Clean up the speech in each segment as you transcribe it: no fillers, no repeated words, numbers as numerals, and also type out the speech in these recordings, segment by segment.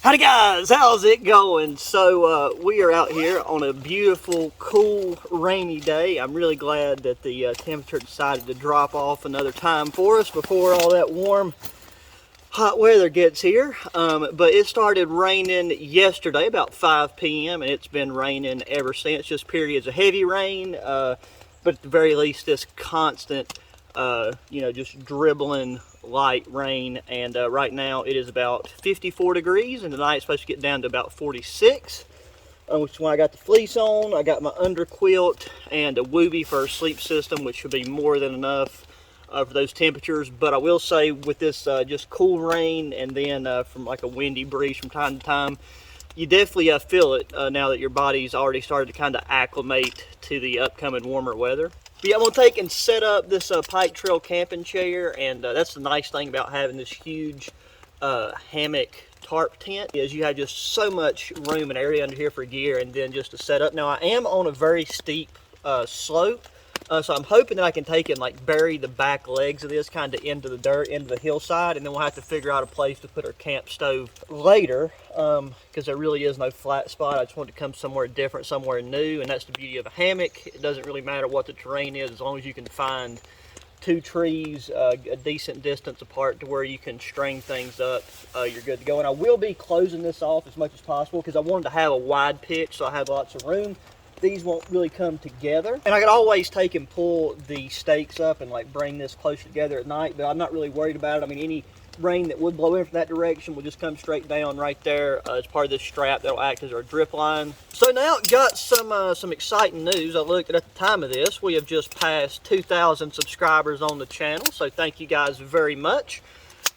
Howdy guys, how's it going? So we are out here on a beautiful, cool, rainy day. I'm really glad that the temperature decided to drop off another time for us before all that warm, hot weather gets here. But it started raining yesterday about 5 p.m. and it's been raining ever since. Just periods of heavy rain, but at the very least this constant, just dribbling light rain. And right now it is about 54 degrees and tonight it's supposed to get down to about 46, which is why I got the fleece on. I got my under quilt and a woobie for our sleep system, which should be more than enough for those temperatures. But I will say with this just cool rain and then from like a windy breeze from time to time, you definitely feel it now that your body's already started to kind of acclimate to the upcoming warmer weather. But yeah, I'm going to take and set up this Pike Trail camping chair, and that's the nice thing about having this huge hammock tarp tent is you have just so much room and area under here for gear and then just to set up. Now I am on a very steep slope, so I'm hoping that I can take and like bury the back legs of this kind of into the dirt, into the hillside, and then we'll have to figure out a place to put our camp stove later, because there really is no flat spot. I just want to come somewhere different, somewhere new, and that's the beauty of a hammock. It doesn't really matter what the terrain is as long as you can find two trees a decent distance apart to where you can string things up, you're good to go. And I will be closing this off as much as possible because I wanted to have a wide pitch so I have lots of room. These won't really come together, and I could always take and pull the stakes up and like bring this closer together at night, but I'm not really worried about it. I mean, any rain that would blow in from that direction will just come straight down right there as part of this strap that'll act as our drip line. So now got some exciting news. I looked at the time of this, we have just passed 2,000 subscribers on the channel, so thank you guys very much.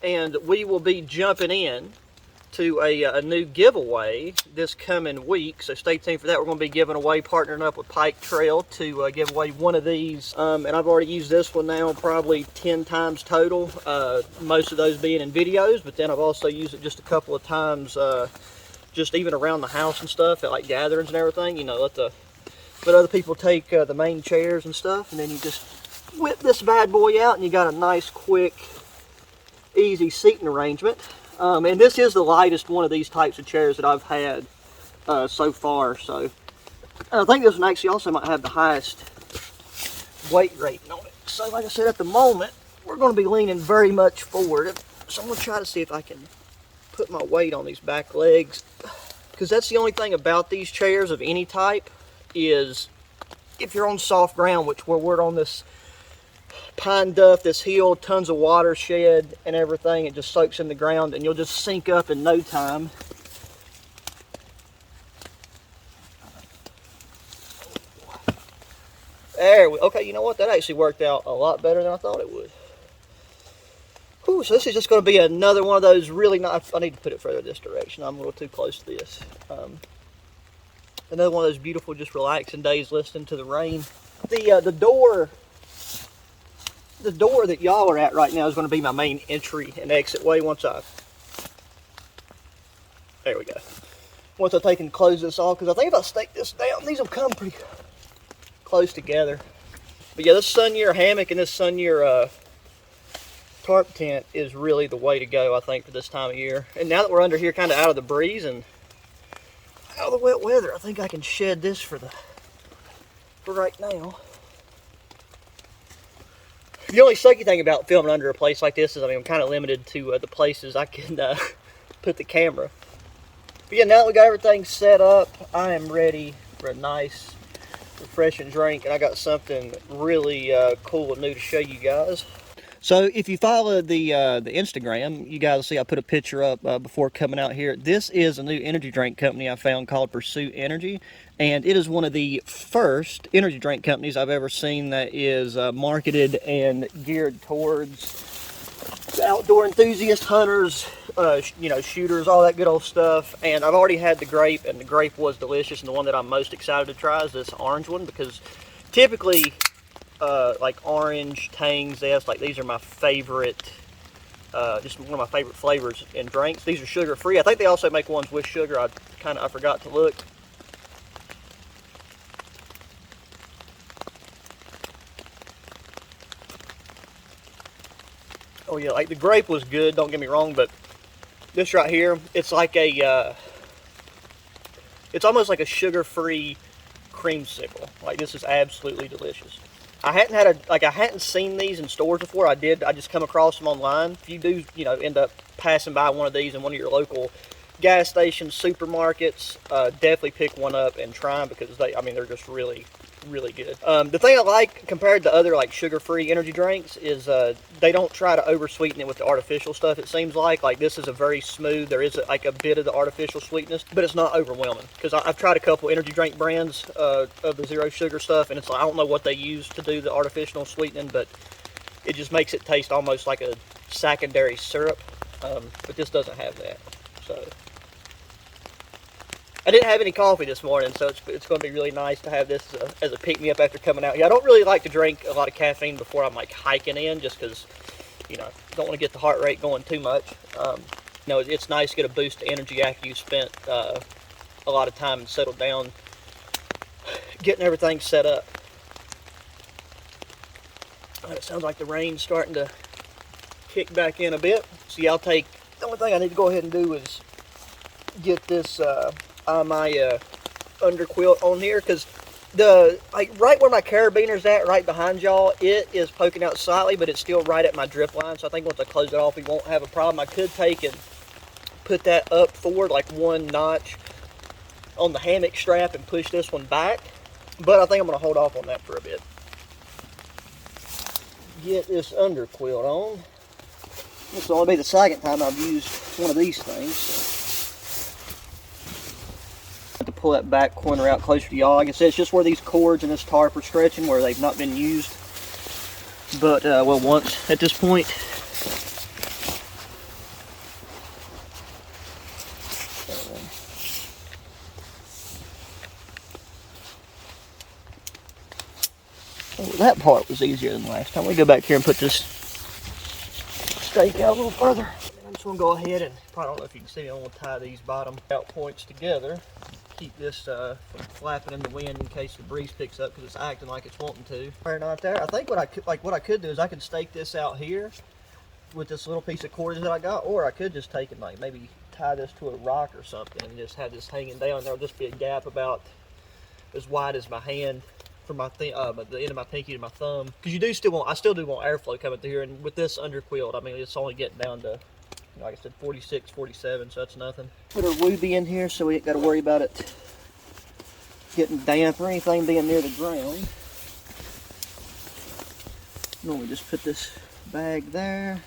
And we will be jumping in to a new giveaway this coming week, so stay tuned for that. We're going to be giving away, partnering up with Pike Trail to give away one of these, and I've already used this one now probably 10 times total, most of those being in videos, but then I've also used it just a couple of times just even around the house and stuff at like gatherings and everything. Let other people take the main chairs and stuff, and then you just whip this bad boy out and you got a nice, quick, easy seating arrangement. And this is the lightest one of these types of chairs that I've had so far. So I think this one actually also might have the highest weight rating on it. So like I said, at the moment, we're going to be leaning very much forward. So I'm going to try to see if I can put my weight on these back legs. Because that's the only thing about these chairs of any type is if you're on soft ground, which we're on this pine duff, this hill, tons of watershed and everything, it just soaks in the ground and you'll just sink up in no time. There we, okay, you know what, that actually worked out a lot better than I thought it would. Whew, so this is just going to be another one of those really nice, I need to put it further this direction, I'm a little too close to this. Another one of those beautiful, just relaxing days listening to the rain. The door that y'all are at right now is going to be my main entry and exit way there we go. Once I take and close this off, because I think if I stake this down, these will come pretty close together. But yeah, this Sunyear hammock and this Sunyear tarp tent is really the way to go, I think, for this time of year. And now that we're under here kind of out of the breeze and out of the wet weather, I think I can shed this for right now. The only sucky thing about filming under a place like this is, I'm kind of limited to the places I can put the camera. But yeah, now that we got everything set up, I am ready for a nice, refreshing drink, and I got something really cool and new to show you guys. So if you follow the Instagram, you guys see I put a picture up before coming out here. This is a new energy drink company I found called Pursuit Energy, and it is one of the first energy drink companies I've ever seen that is marketed and geared towards outdoor enthusiasts, hunters, shooters, all that good old stuff. And I've already had the grape, and the grape was delicious, and the one that I'm most excited to try is this orange one, because typically like orange, tang, zest, like these are my favorite, just one of my favorite flavors in drinks. These are sugar free. I think they also make ones with sugar. I forgot to look. Oh yeah, like the grape was good, don't get me wrong, but This right here, it's like a, it's almost like a sugar-free creamsicle. Like, this is absolutely delicious. I hadn't seen these in stores before. I just come across them online. If you do, end up passing by one of these in one of your local gas stations, supermarkets, definitely pick one up and try them because they're just really, really good. The thing I like compared to other like sugar-free energy drinks is they don't try to over-sweeten it with the artificial stuff. It seems like this is a very smooth. There is like a bit of the artificial sweetness, but it's not overwhelming. Because I've tried a couple energy drink brands of the zero sugar stuff, and it's like I don't know what they use to do the artificial sweetening, but it just makes it taste almost like a secondary syrup. But this doesn't have that. So I didn't have any coffee this morning, so it's going to be really nice to have this as a pick-me-up after coming out. Yeah, I don't really like to drink a lot of caffeine before I'm like hiking in, just because, don't want to get the heart rate going too much. It's nice to get a boost of energy after you've spent a lot of time and settled down getting everything set up. It sounds like the rain's starting to kick back in a bit. So yeah, the only thing I need to go ahead and do is get this my underquilt on here, because right where my carabiner's at, right behind y'all, it is poking out slightly, but it's still right at my drip line. So I think once I close it off, we won't have a problem. I could take and put that up forward like one notch on the hammock strap and push this one back, but I think I'm going to hold off on that for a bit. Get this underquilt on. This will only be the second time I've used one of these things. So. To pull that back corner out closer to y'all. Like I said, it's just where these cords and this tarp are stretching, where they've not been used. But, once at this point. Oh, that part was easier than last time. We go back here and put this stake out a little further. I'm just going to go ahead and, probably don't know if you can see me, I'm going to tie these bottom out points together. Keep this from flapping in the wind in case the breeze picks up, because it's acting like it's wanting to. Or not there. I think what I could do is I could stake this out here with this little piece of cordage that I got, or I could just take and like maybe tie this to a rock or something and just have this hanging down. There'll just be a gap about as wide as my hand from my the end of my pinky to my thumb, because I still do want airflow coming through here. And with this underquilt, I mean, it's only getting down to, like I said, 46, 47, so that's nothing. Put our woobie in here so we ain't got to worry about it getting damp or anything being near the ground. Normally just put this bag there.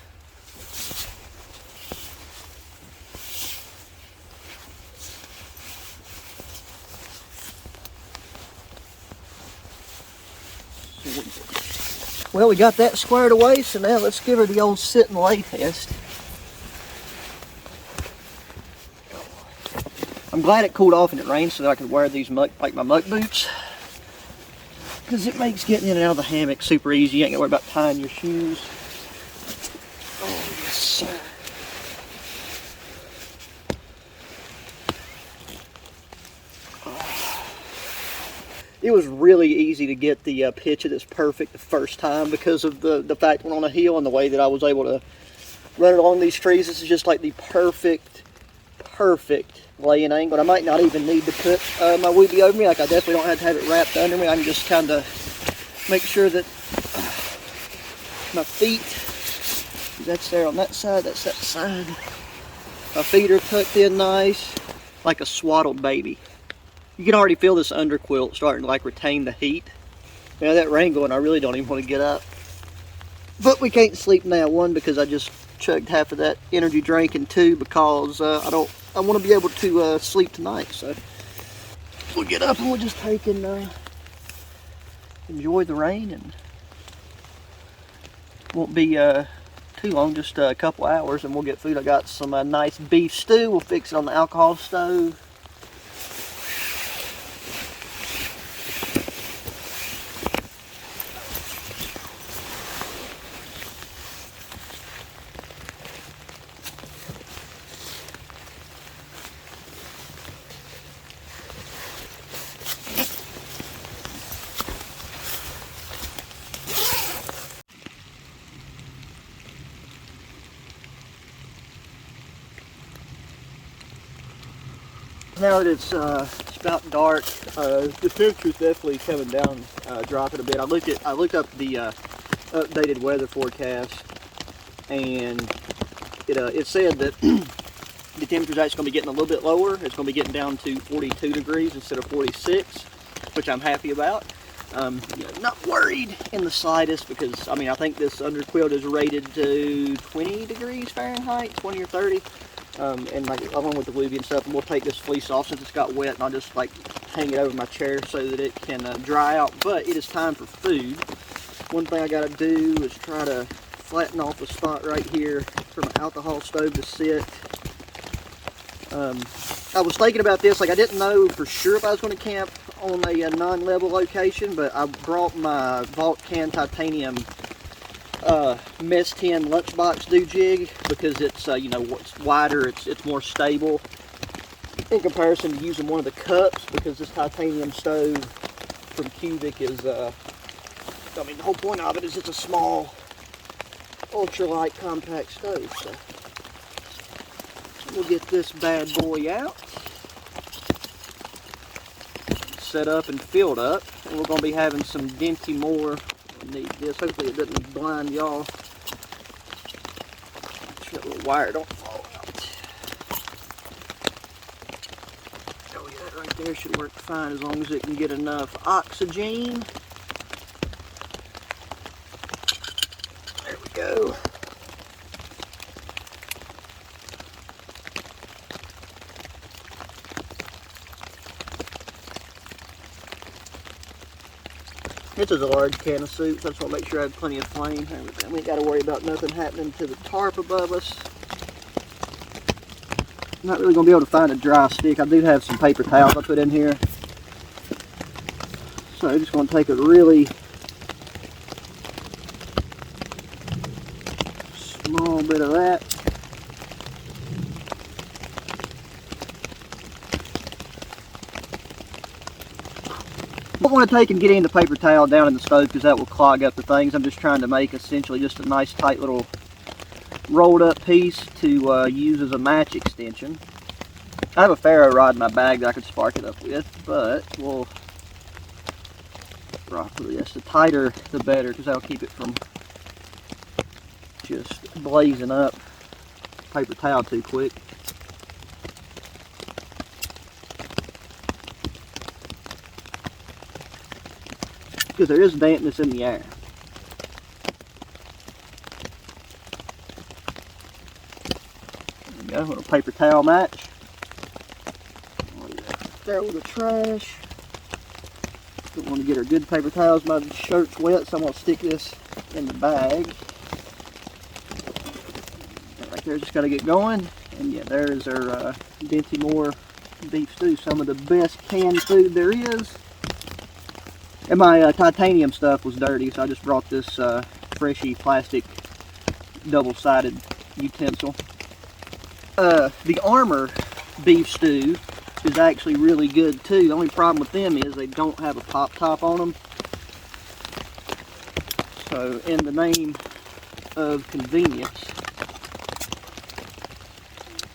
Well, we got that squared away, so now let's give her the old sit and lay test. I'm glad it cooled off and it rained so that I could wear these my muck boots, because it makes getting in and out of the hammock super easy. You ain't gotta worry about tying your shoes. Oh yes, sir. It was really easy to get the pitch of this perfect the first time because of the fact we're on a hill and the way that I was able to run it along these trees. This is just like the perfect laying angle. And I might not even need to put my woobie over me. Like, I definitely don't have to have it wrapped under me. I can just kind of make sure that my feet, that's there on that side, that's that side. My feet are tucked in nice, like a swaddled baby. You can already feel this underquilt starting to like retain the heat. Now that rain going, I really don't even want to get up. But we can't sleep now. One, because I just chugged half of that energy drink, and two, because I want to be able to sleep tonight. So we'll get up and we'll just take and enjoy the rain, and won't be too long, just a couple hours, and we'll get food. I got some nice beef stew. We'll fix it on the alcohol stove. now that it's about dark, the temperature's definitely coming down, dropping a bit. I looked up the updated weather forecast, and it said that the temperature's actually going to be getting a little bit lower. It's going to be getting down to 42 degrees instead of 46, which I'm happy about. Not worried in the slightest, because I mean, I think this underquilt is rated to 20 degrees Fahrenheit, 20 or 30. And like along with the Luby and stuff, and we'll take this fleece off since it's got wet, and I'll just like hang it over my chair so that it can dry out. But it is time for food. One thing I got to do is try to flatten off the spot right here for my alcohol stove to sit. I was thinking about this, like I didn't know for sure if I was going to camp on a non-level location, but I brought my Vault Can Titanium mess tin lunchbox do jig, because it's it's wider, it's more stable in comparison to using one of the cups, because this titanium stove from Cubic is I mean, the whole point of it is it's a small ultralight compact stove. So we'll get this bad boy out, set up and filled up, and we're going to be having some Dinty Moore. Need this. Hopefully it doesn't blind y'all. Make sure that little wire don't fall out. Oh yeah, that right there should work fine as long as it can get enough oxygen. There we go. This is a large can of soup, so I just want to make sure I have plenty of flame. We ain't got to worry about nothing happening to the tarp above us. I'm not really going to be able to find a dry stick. I do have some paper towels I put in here. So I'm just going to take a really small bit of that. I don't want to take and get any of the paper towel down in the stove, because that will clog up the things. I'm just trying to make essentially just a nice tight little rolled up piece to use as a match extension. I have a ferro rod in my bag that I could spark it up with, but we'll rock with this. The tighter the better, because that'll keep it from just blazing up paper towel too quick. Because there is dampness in the air. There we go, a little paper towel match. There with the trash. Don't want to get our good paper towels. My shirt's wet, so I'm going to stick this in the bag. Right there, just got to get going. And yeah, there's our Dinty Moore beef stew. Some of the best canned food there is. And my titanium stuff was dirty, so I just brought this freshy plastic double-sided utensil. The Armor beef stew is actually really good too. The only problem with them is they don't have a pop top on them. So in the name of convenience,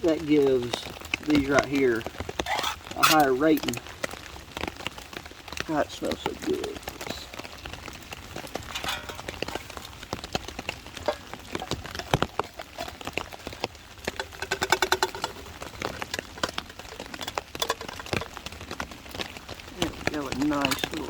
that gives these right here a higher rating. God, it smells so good. There we go, a nice little.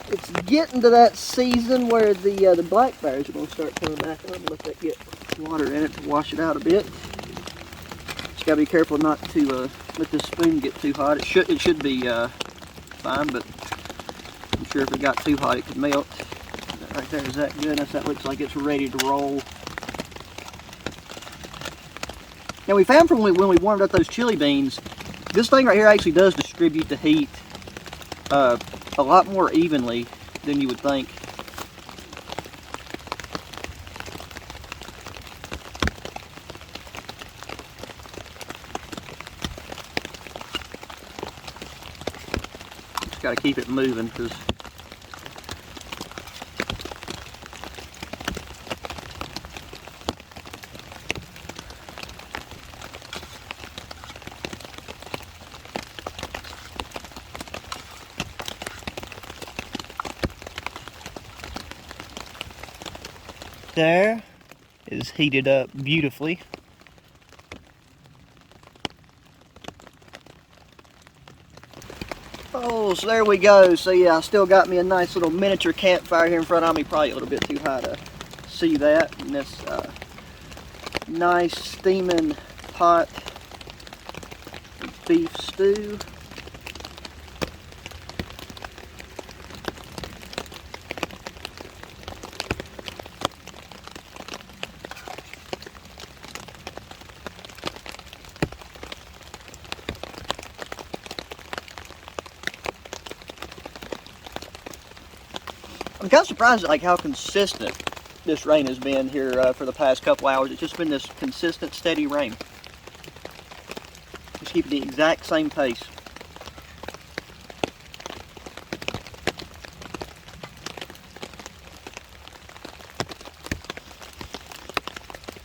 It's getting to that season where the black bears are going to start coming back up. Let that get water in it to wash it out a bit. Just got to be careful not to let this spoon get too hot. It should be fine, but I'm sure if it got too hot it could melt. That right there, is that goodness? That looks like it's ready to roll. Now we found from when we warmed up those chili beans, this thing right here actually does distribute the heat a lot more evenly than you would think. Just got to keep it moving, because there is heated up beautifully. Oh, so there we go. So yeah, I still got me a nice little miniature campfire here in front of me. Probably a little bit too high to see that. And this nice steaming pot beef stew. I'm kind of surprised at like how consistent this rain has been here for the past couple hours. It's just been this consistent, steady rain. Just keeping the exact same pace.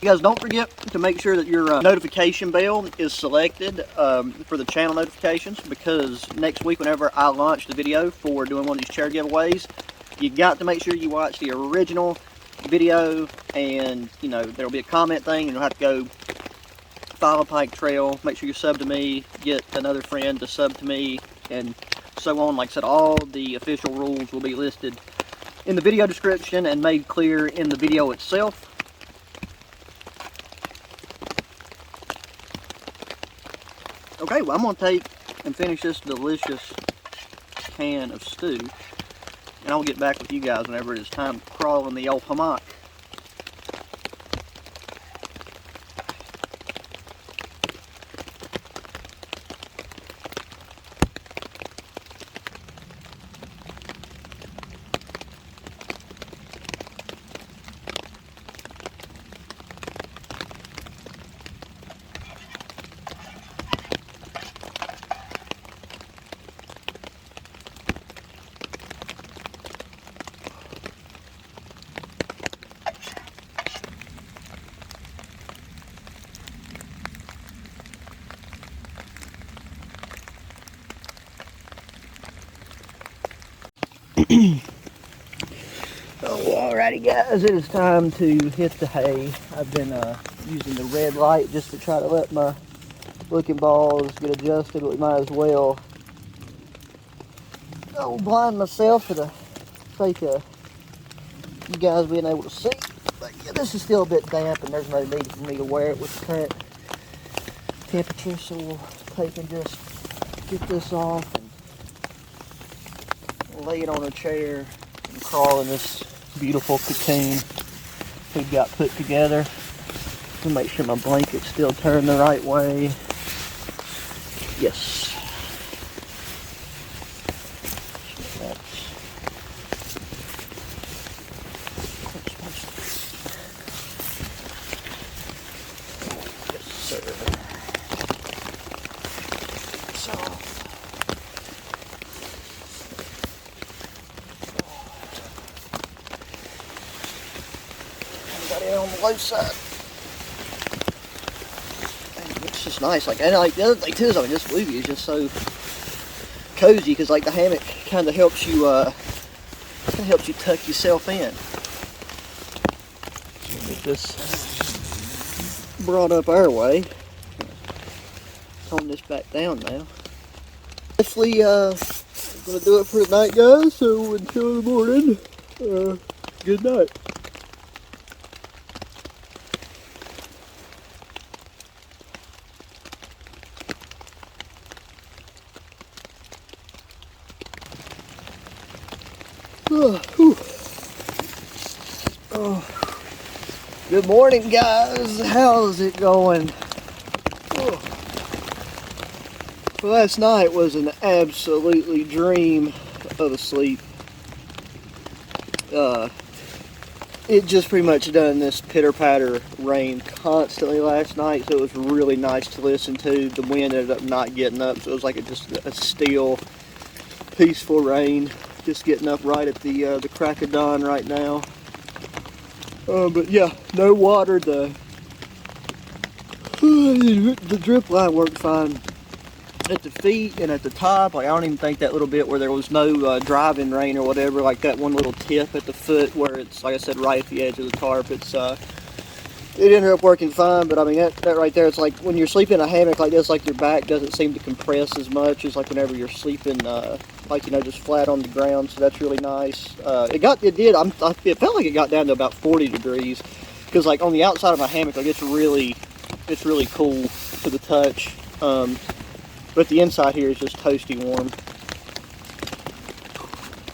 You guys, don't forget to make sure that your notification bell is selected for the channel notifications, because next week whenever I launch the video for doing one of these charity giveaways, you got to make sure you watch the original video, and you know there'll be a comment thing and you'll have to go follow a Pike Trail, make sure you sub to me, get another friend to sub to me, and so on. Like I said, all the official rules will be listed in the video description and made clear in the video itself. Okay, well, I'm going to take and finish this delicious can of stew, and I'll get back with you guys whenever it is time to crawl in the old hammock. Oh, alrighty guys, it is time to hit the hay. I've been using the red light just to try to let my looking balls get adjusted, but we might as well blind myself for the sake of you guys being able to see. But yeah, this is still a bit damp and there's no need for me to wear it with the current temperature, so we'll take and just get this off and lay it on a chair and crawl in this beautiful cocoon we've got put together. To make sure my blanket's still turned the right way. Yes. On the low side. And it's just nice. Like, and like the other thing too is, I mean, this movie is just so cozy because like the hammock kind of helps you tuck yourself in. So get this brought up our way. Tone this back down now. Definitely gonna do it for tonight, guys. So until the morning, good night. Oh, good morning, guys. How's it going? Oh. Well, last night was an absolutely dream of a sleep. It just pretty much done this pitter-patter rain constantly last night, so it was really nice to listen to. The wind ended up not getting up, so it was like just a still, peaceful rain. Just getting up right at the crack of dawn right now. But yeah, no water. The drip line worked fine at the feet and at the top. Like I don't even think that little bit where there was no driving rain or whatever, like that one little tip at the foot where it's, like I said, right at the edge of the tarp, it ended up working fine. But I mean, that right there, it's like when you're sleeping in a hammock like this, like your back doesn't seem to compress as much as like whenever you're sleeping like, you know, just flat on the ground. So that's really nice. It felt like it got down to about 40 degrees, because like on the outside of my hammock, like it's really cool to the touch. But the inside here is just toasty warm.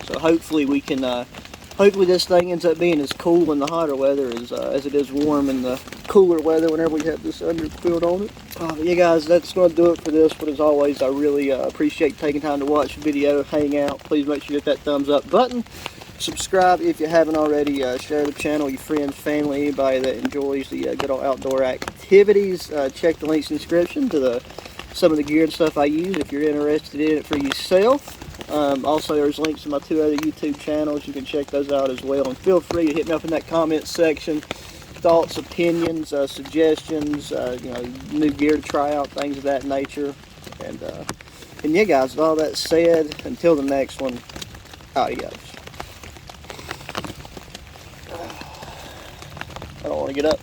So hopefully we can, hopefully this thing ends up being as cool in the hotter weather as it is warm in the cooler weather whenever we have this underquilt on it. But yeah guys, that's going to do it for this. But as always, I really appreciate taking time to watch the video, hang out. Please make sure you hit that thumbs up button. Subscribe if you haven't already. Share the channel with your friends, family, anybody that enjoys the good old outdoor activities. Check the links in the description to some of the gear and stuff I use if you're interested in it for yourself. Also, there's links to my 2 other YouTube channels. You can check those out as well. And feel free to hit me up in that comment section. Thoughts, opinions, suggestions, you know, new gear to try out, things of that nature. And yeah, guys, with all that said, until the next one, adios. I don't want to get up.